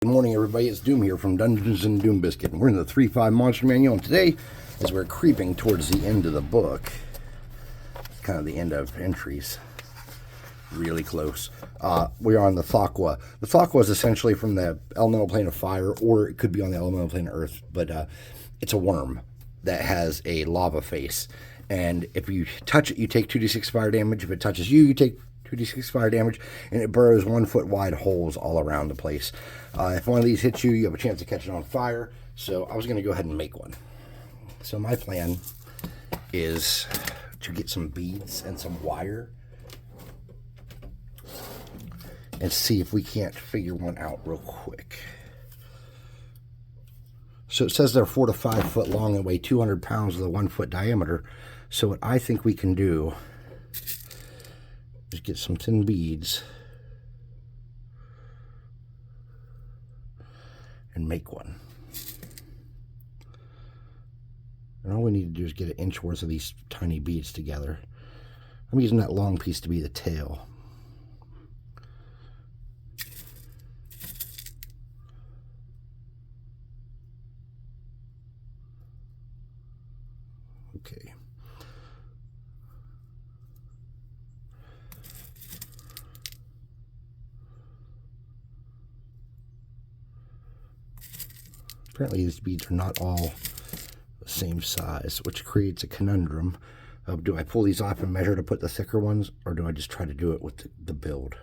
Good morning, everybody. It's Doom here from Dungeons and Doom Biscuit, and we're in the 3.5 Monster Manual. And today, as we're creeping towards the end of the book, kind of the end of entries, really close. We are on the Thoqqua. The Thoqqua is essentially from the elemental plane of fire, or it could be on the elemental plane of earth, but it's a worm that has a lava face. And if you touch it, you take 2d6 fire damage. If it touches you, you take 2d6 fire damage, and it burrows 1 foot wide holes all around the place. If one of these hits you, you have a chance to catch it on fire. So I was going to go ahead and make one. So my plan is to get some beads and some wire and see if we can't figure one out real quick. So it says they're 4 to 5 foot long and weigh 200 pounds with a 1 foot diameter. So what I think we can do is get some thin beads and make one. And all we need to do is get an inch worth of these tiny beads together. I'm using that long piece to be the tail. Okay. Apparently these beads are not all the same size, which creates a conundrum of, do I pull these off and measure to put the thicker ones, or do I just try to do it with the build?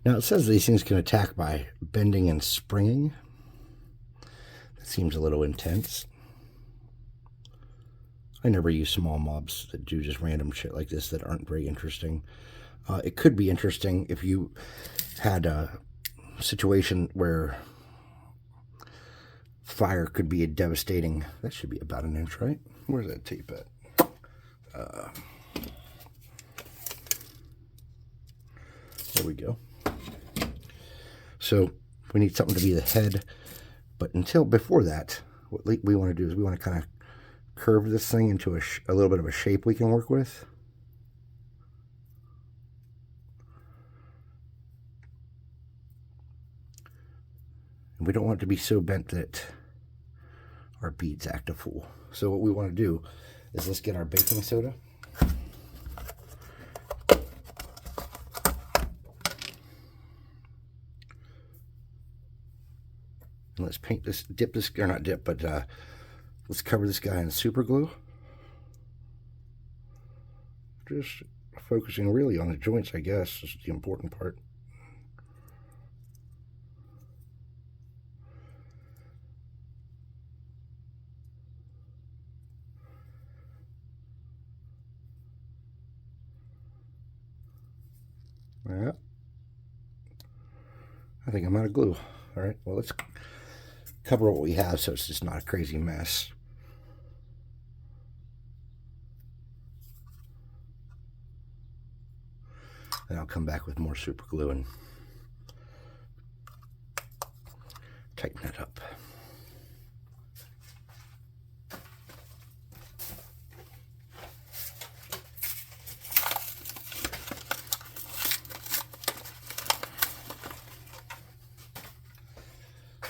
Now it says these things can attack by bending and springing. That seems a little intense. I never use small mobs that do just random shit like this that aren't very interesting. It could be interesting if you had a situation where fire could be a devastating. That should be about an inch, right? Where's that tape at? There we go. So we need something to be the head, but before that, what we want to do is we want to kind of curve this thing into a little bit of a shape we can work with. We don't want it to be so bent that our beads act a fool. So what we want to do is let's get our baking soda. And let's paint this, let's cover this guy in super glue. Just focusing really on the joints, I guess, is the important part. Yeah, I think I'm out of glue. All right, well, let's cover what we have so it's just not a crazy mess. And I'll come back with more super glue and tighten that up.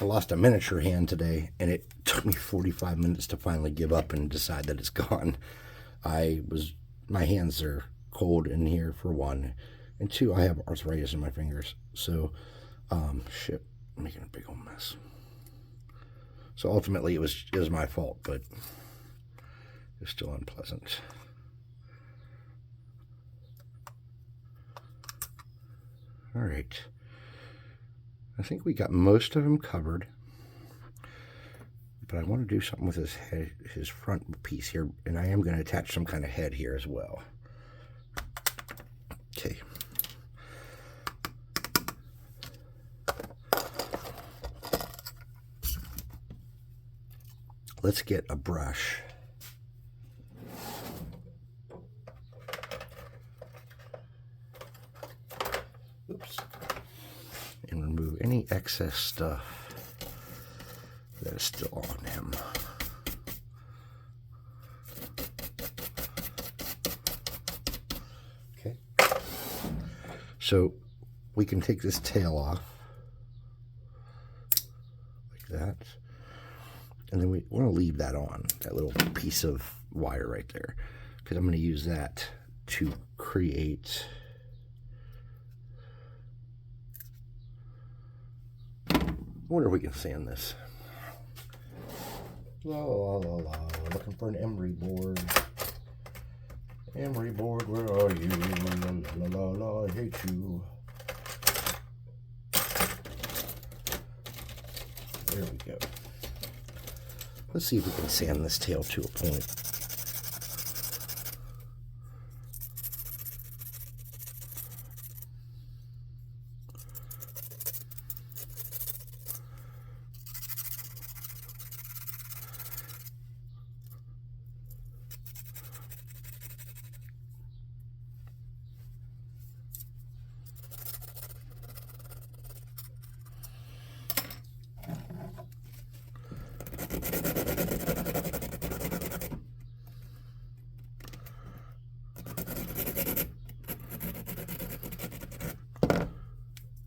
I lost a miniature hand today, and it took me 45 minutes to finally give up and decide that it's gone. My hands are cold in here for one, and two, I have arthritis in my fingers. So, shit, I'm making a big old mess. So ultimately, it was my fault, but it's still unpleasant. All right. I think we got most of him covered, but I want to do something with his head, his front piece here, and I am going to attach some kind of head here as well. Okay. Let's get a brush. Oops. And remove any excess stuff that is still on him. Okay. So we can take this tail off like that. And then we want to leave that on, that little piece of wire right there, because I'm going to use that to create I wonder if we can sand this. La la la la, looking for an emery board. Emery board, where are you? La la la la, I hate you. There we go. Let's see if we can sand this tail to a point.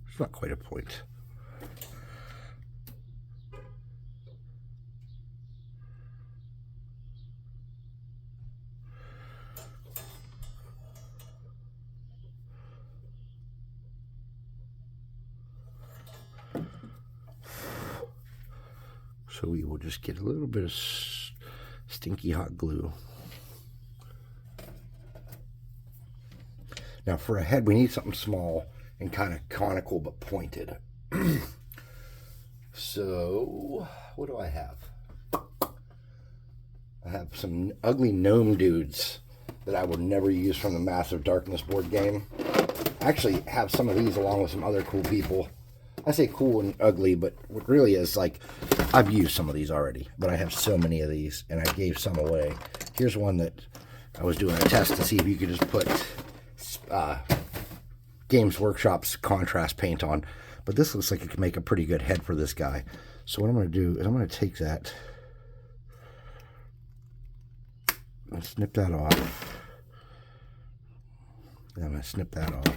It's not quite a point. So we will just get a little bit of stinky hot glue. Now for a head, we need something small and kind of conical but pointed. So what do I have? I have some ugly gnome dudes that I will never use from the Massive Darkness board game. I actually have some of these along with some other cool people. I say cool and ugly, but what really is, like, I've used some of these already, but I have so many of these, and I gave some away. Here's one that I was doing a test to see if you could just put Games Workshop's contrast paint on, but this looks like it can make a pretty good head for this guy. So what I'm going to do is I'm going to take that and snip that off. And I'm going to snip that off.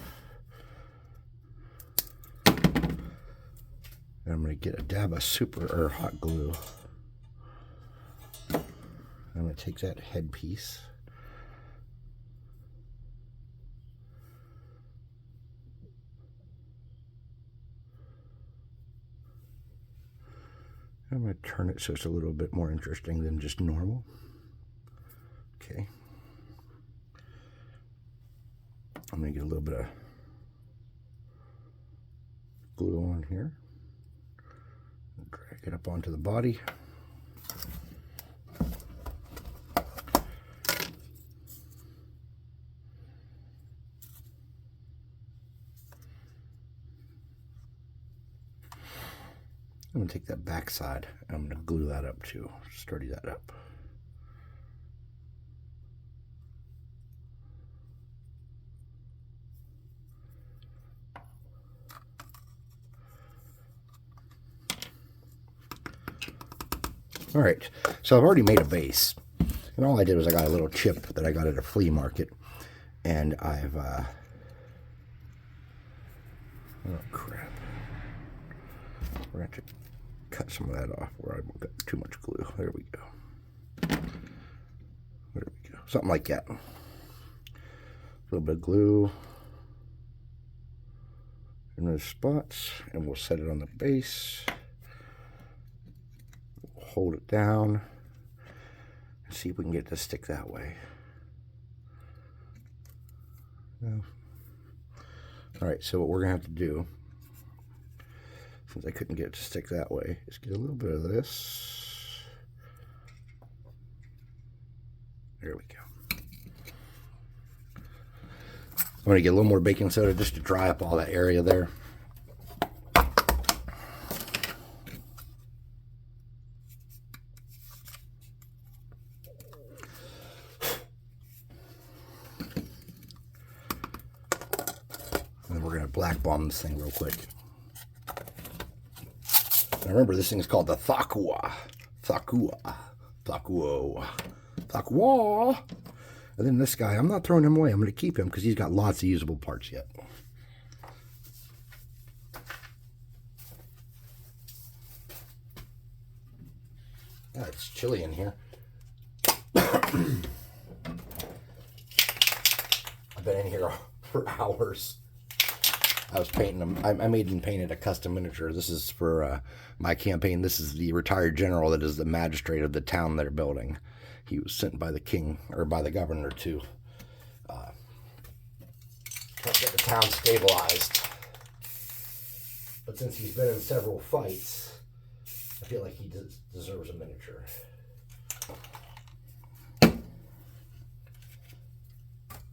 And I'm going to get a dab of super or hot glue. I'm going to take that head piece. I'm going to turn it so it's a little bit more interesting than just normal. Okay. I'm going to get a little bit of glue on here. Drag it up onto the body. I'm going to take that back side and I'm going to glue that up too, sturdy that up. All right, so I've already made a base, and all I did was I got a little chip that I got at a flea market, and I've, oh crap, we're going to have to cut some of that off where I've got too much glue. There we go. There we go, something like that. A little bit of glue in those spots, and we'll set it on the base. Hold it down and see if we can get it to stick that way. No. All right, so what we're gonna have to do, since I couldn't get it to stick that way, is get a little bit of this. There we go. I'm gonna get a little more baking soda just to dry up all that area there. Black bomb this thing real quick. Now remember, this thing is called the Thoqqua. Thoqqua. Thoqqua. Thoqqua. And then this guy, I'm not throwing him away. I'm going to keep him because he's got lots of usable parts yet. It's chilly in here. I've been in here for hours. I was painting them. I made and painted a custom miniature. This is for my campaign. This is the retired general that is the magistrate of the town they're building. He was sent by the king, or by the governor, to get the town stabilized. But since he's been in several fights, I feel like he deserves a miniature.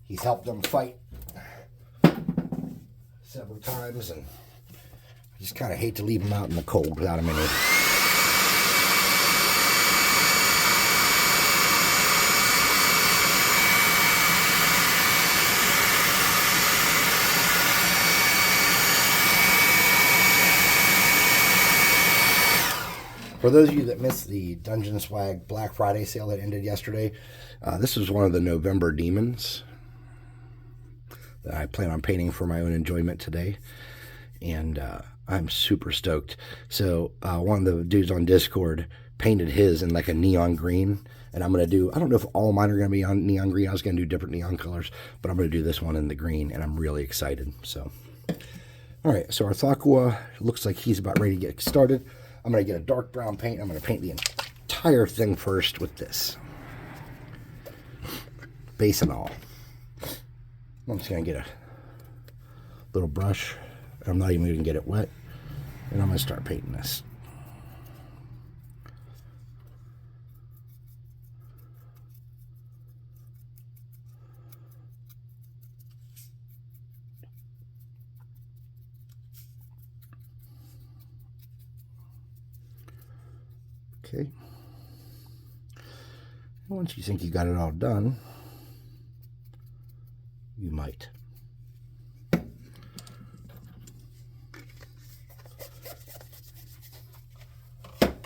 He's helped them fight several times, and I just kind of hate to leave him out in the cold without a miniature. For those of you that missed the Dungeon Swag Black Friday sale that ended yesterday, this was one of the November demons that I plan on painting for my own enjoyment today. And I'm super stoked. So one of the dudes on Discord painted his in like a neon green. And I'm going to do, I don't know if all mine are going to be on neon green. I was going to do different neon colors, but I'm going to do this one in the green. And I'm really excited. So, all right. So our Thoqqua looks like he's about ready to get started. I'm going to get a dark brown paint. I'm going to paint the entire thing first with this. Base and all. I'm just going to get a little brush. I'm not even going to get it wet. And I'm going to start painting this. Okay. Once you think you got it all done, you might.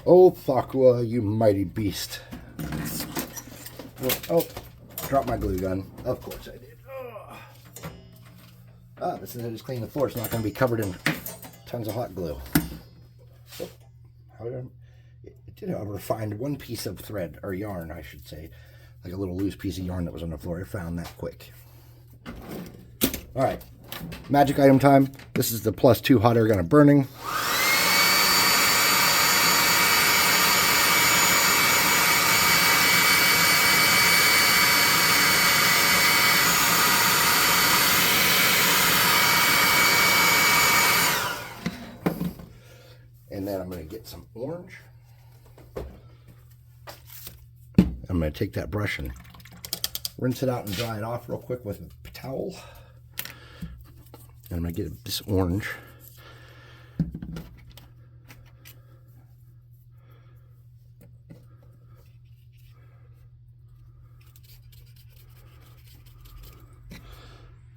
Oh, Thoqqua, you mighty beast. Oh, dropped my glue gun. Of course I did. Ah, this is just clean the floor. It's not going to be covered in tons of hot glue. So, it did, however, find one piece of thread, or yarn, I should say. Like a little loose piece of yarn that was on the floor. I found that quick. Alright, magic item time. This is the +2 hot air gun of burning. And then I'm going to get some orange. I'm going to take that brush and rinse it out and dry it off real quick with a towel. And I'm going to get this orange.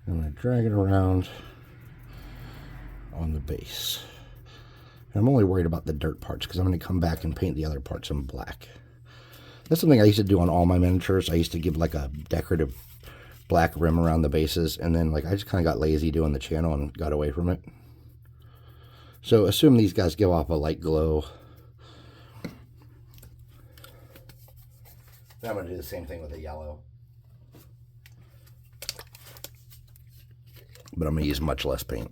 I'm going to drag it around on the base. And I'm only worried about the dirt parts because I'm going to come back and paint the other parts in black. That's something I used to do on all my miniatures. I used to give like a decorative black rim around the bases, and then like I just kind of got lazy doing the channel and got away from it. So assume these guys give off a light glow. Then I'm going to do the same thing with the yellow. But I'm going to use much less paint.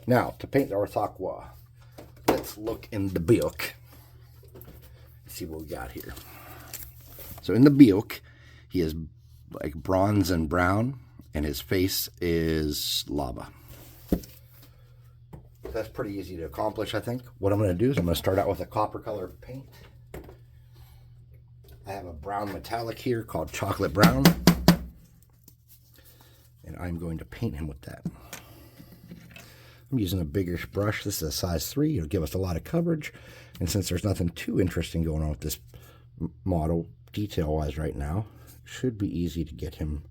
Now, to paint our Thoqqua, let's look in the book. See what we got here. So in the book, he is like bronze and brown, and his face is lava. That's pretty easy to accomplish, I think. What I'm going to do is I'm going to start out with a copper colored paint. I have a brown metallic here called chocolate brown, and I'm going to paint him with that. I'm using a bigger brush. This is a size 3. It'll give us a lot of coverage. And since there's nothing too interesting going on with this model, detail-wise right now, it should be easy to get him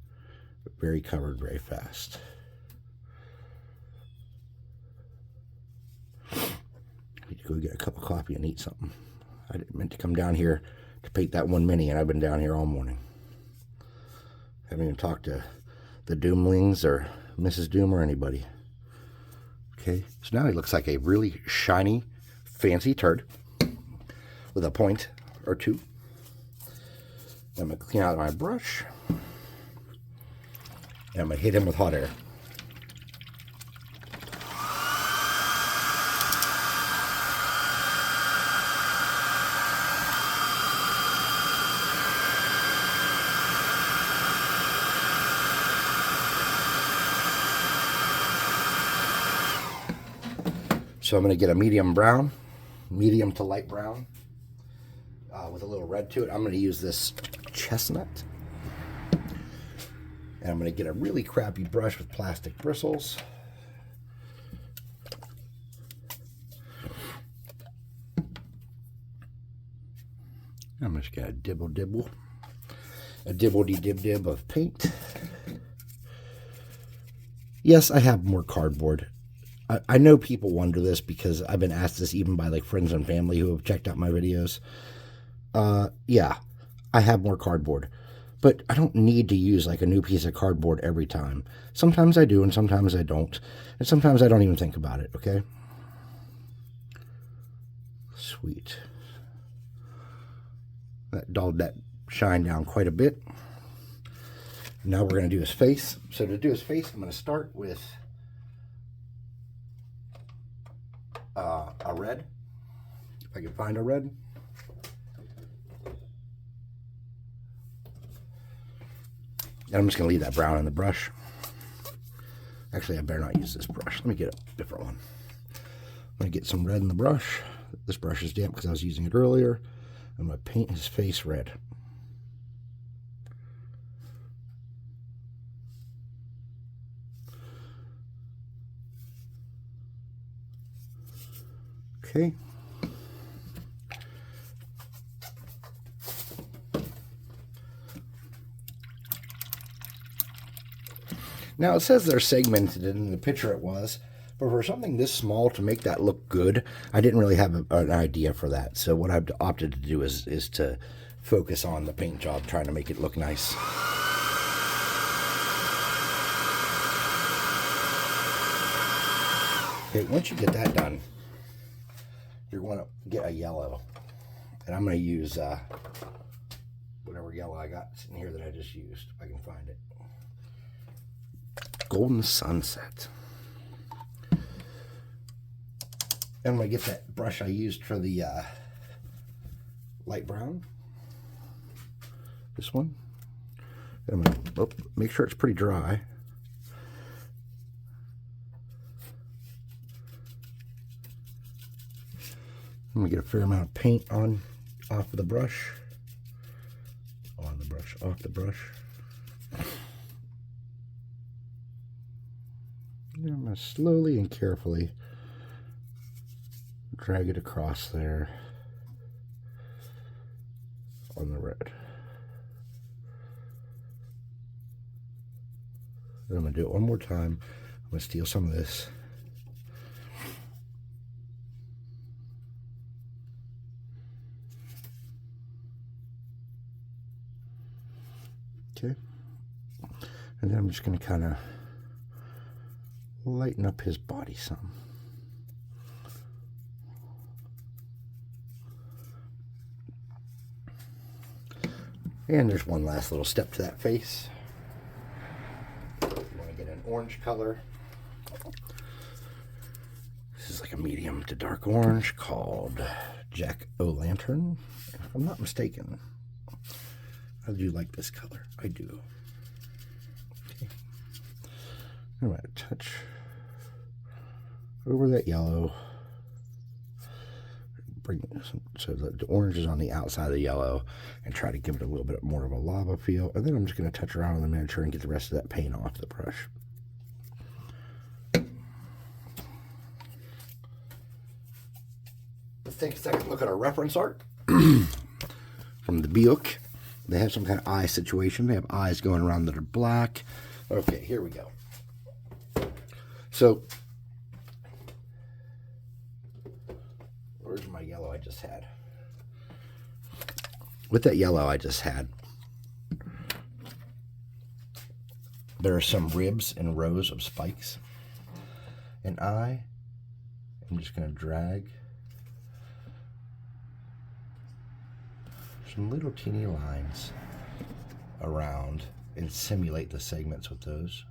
very covered very fast. I need to go get a cup of coffee and eat something. I meant to come down here to paint that one mini, and I've been down here all morning. Haven't even talked to the Doomlings or Mrs. Doom or anybody. Okay, so now he looks like a really shiny, fancy turd with a point or two. I'm going to clean out my brush. And I'm going to hit him with hot air. So I'm going to get a medium brown, medium to light brown, with a little red to it. I'm going to use this chestnut. And I'm going to get a really crappy brush with plastic bristles. I'm just going to dibble, a dibble-de-dib-dib of paint. Yes, I have more cardboard. I know people wonder this because I've been asked this even by like friends and family who have checked out my videos. Yeah, I have more cardboard, but I don't need to use like a new piece of cardboard every time. Sometimes I do and sometimes I don't. And sometimes I don't even think about it, okay? Sweet. That dulled that shine down quite a bit. Now we're going to do his face. So to do his face, I'm going to start with a red, if I can find a red. And I'm just going to leave that brown in the brush. Actually, I better not use this brush. Let me get a different one. I'm going to get some red in the brush. This brush is damp because I was using it earlier. I'm going to paint his face red. Okay. Now it says they're segmented, and in the picture it was, but for something this small to make that look good, I didn't really have an idea for that. So what I've opted to do is to focus on the paint job, trying to make it look nice. Okay, once you get that done, you're going to get a yellow. And I'm going to use whatever yellow I got sitting here that I just used, if I can find it. Golden Sunset. And I'm going to get that brush I used for the light brown. This one. And I'm going to make sure it's pretty dry. I'm going to get a fair amount of paint off of the brush. On the brush, off the brush. And I'm going to slowly and carefully drag it across there on the red. Then I'm going to do it one more time. I'm going to steal some of this. Okay. And then I'm just going to kind of lighten up his body some. And there's one last little step to that face. You want to get an orange color. This is like a medium to dark orange called Jack-o'-lantern, if I'm not mistaken. I do like this color. I do. Okay. I'm going to touch over that yellow. Bring it so that the orange is on the outside of the yellow and try to give it a little bit more of a lava feel. And then I'm just going to touch around on the miniature and get the rest of that paint off the brush. Let's take a second look at our reference art from the book. They have some kind of eye situation. They have eyes going around that are black. Okay, here we go. So, where's my yellow I just had? With that yellow I just had, There are some ribs and rows of spikes. And I'm just going to drag some little teeny lines around and simulate the segments with those.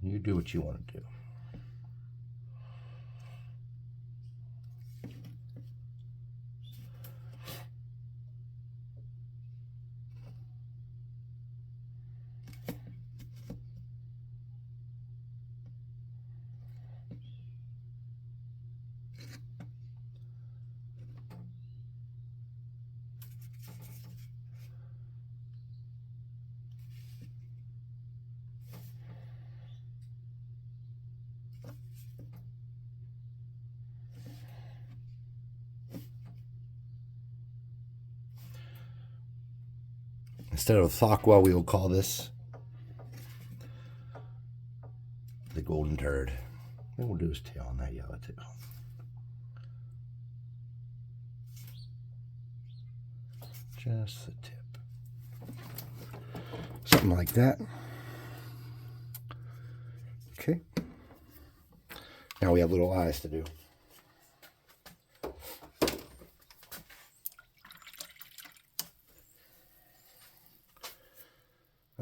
You do what you want to do. Instead of Thoqqua, we will call this the golden turd. And we'll do his tail on that yellow tail. Just the tip. Something like that. Okay. Now we have little eyes to do.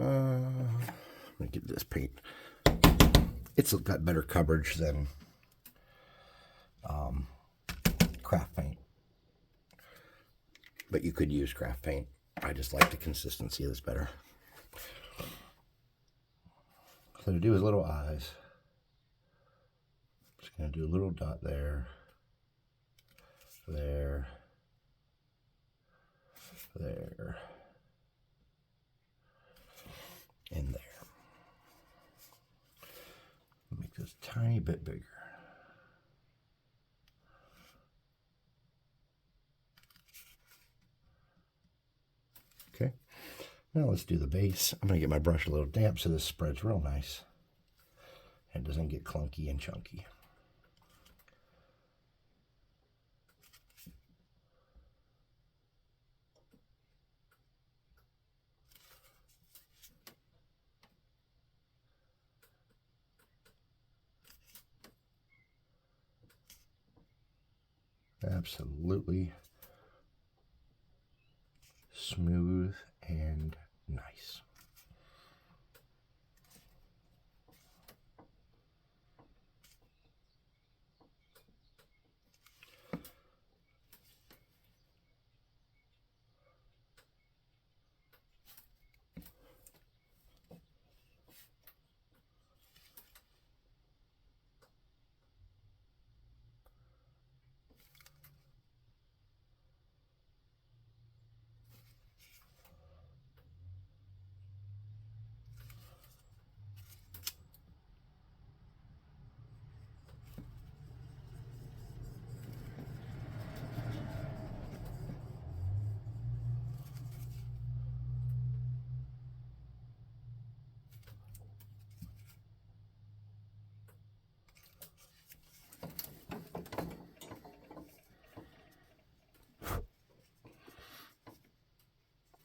I'm going to get this paint. It's got better coverage than craft paint. But you could use craft paint. I just like the consistency of this better. So to do his little eyes, I'm just going to do a little dot there, there, there, and there. Make this a tiny bit bigger. Okay, now let's do the base. I'm going to get my brush a little damp so this spreads real nice and doesn't get clunky and chunky. Absolutely smooth and nice.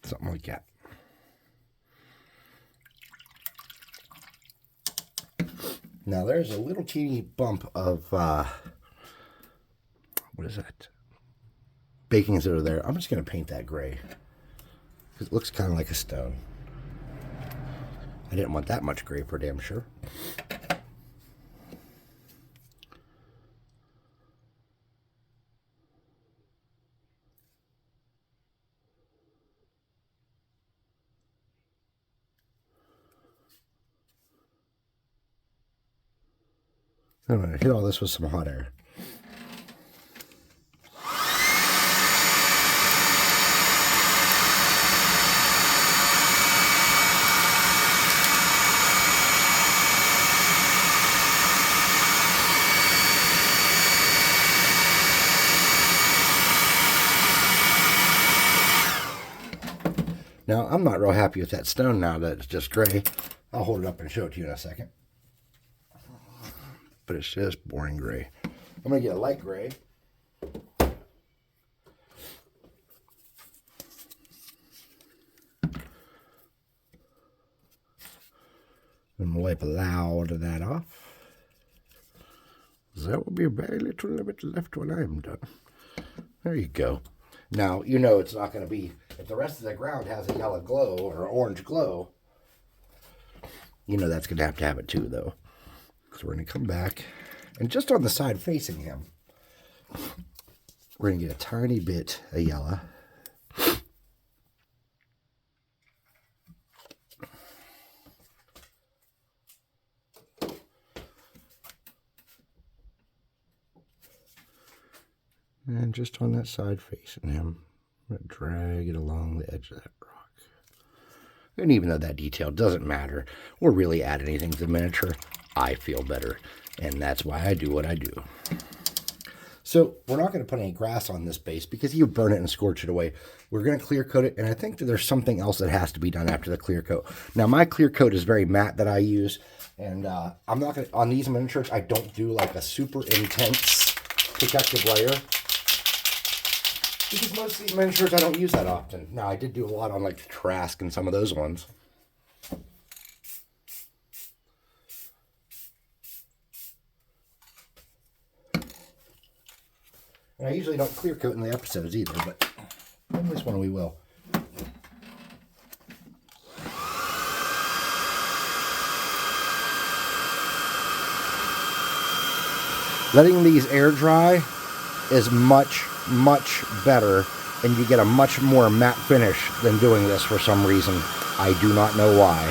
Something like that. Now there's a little teeny bump of, what is that? Baking soda there. I'm just going to paint that gray. Because it looks kind of like a stone. I didn't want that much gray for damn sure. I'm going to hit all this with some hot air. Now, I'm not real happy with that stone now that it's just gray. I'll hold it up and show it to you in a second. But it's just boring gray. I'm going to get a light gray. and wipe a lot of that off. There will be a very little bit left when I'm done. There you go. Now, you know it's not going to be, if the rest of the ground has a yellow glow or orange glow, you know that's going to have it too, though. So we're going to come back, and just on the side facing him, we're going to get a tiny bit of yellow. And just on that side facing him, I'm going to drag it along the edge of that rock. And even though that detail doesn't matter or really add anything to the miniature, I feel better. And that's why I do what I do. So we're not going to put any grass on this base because you burn it and scorch it away. We're going to clear coat it. And I think that there's something else that has to be done after the clear coat. Now my clear coat is very matte that I use. And I'm not going to, on these miniatures, I don't do like a super intense protective layer. Because most of these miniatures I don't use that often. Now, I did do a lot on like the Trask and some of those ones. And I usually don't clear coat in the episodes either, but in this one we will. Letting these air dry is much better, and you get a much more matte finish than doing this for some reason. I do not know why.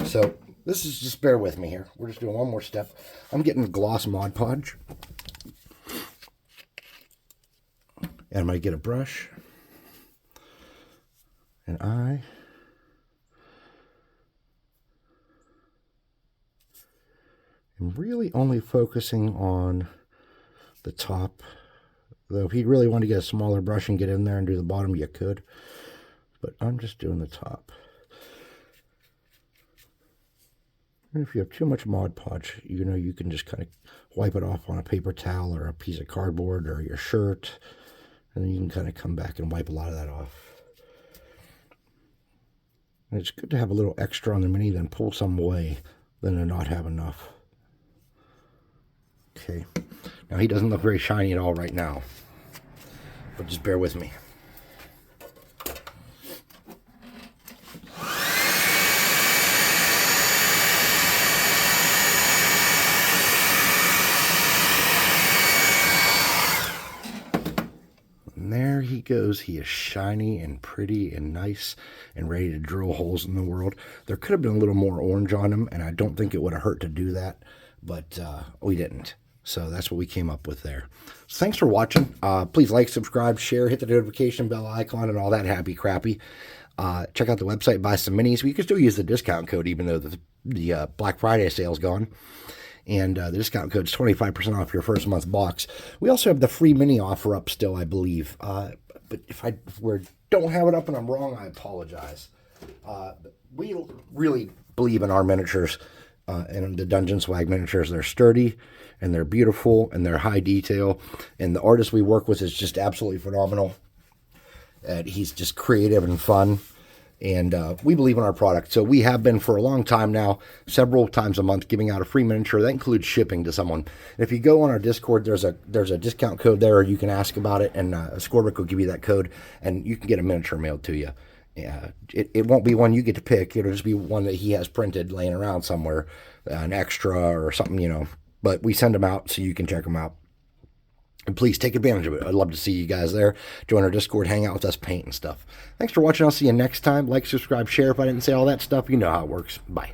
So this is, just bear with me here. We're just doing one more step. I'm getting gloss Mod Podge. And I'm going to get a brush. And I'm really only focusing on the top. Though if you really want to get a smaller brush and get in there and do the bottom, you could. But I'm just doing the top. And if you have too much Mod Podge, you know, you can just kind of wipe it off on a paper towel or a piece of cardboard or your shirt. And then you can kind of come back and wipe a lot of that off. And it's good to have a little extra on the mini, then pull some away, than to not have enough. Okay. Now he doesn't look very shiny at all right now. But just bear with me. There he goes. He is shiny and pretty and nice and ready to drill holes in the world. There could have been a little more orange on him, and I don't think it would have hurt to do that, but we didn't. So that's what we came up with there. So thanks for watching. Please like, subscribe, share, hit the notification bell icon and all that happy crappy. Check out the website, buy some minis. You can still use the discount code even though the Black Friday sale's gone. And the discount code is 25% off your first month box. We also have the free mini offer up still, I believe. But if we don't have it up and I'm wrong, I apologize. We really believe in our miniatures and the Dungeon Swag miniatures. They're sturdy and they're beautiful and they're high detail. And the artist we work with is just absolutely phenomenal. He's just creative and fun. And we believe in our product. So we have been for a long time now, several times a month, giving out a free miniature. That includes shipping to someone. If you go on our Discord, there's a discount code there, or you can ask about it, and Scorebook will give you that code, and you can get a miniature mailed to you. It won't be one you get to pick. It'll just be one that he has printed laying around somewhere, an extra or something, you know. But we send them out so you can check them out. And please take advantage of it. I'd love to see you guys there. Join our Discord, hang out with us, paint and stuff. Thanks for watching. I'll see you next time. Like, subscribe, share. If I didn't say all that stuff, you know how it works. Bye.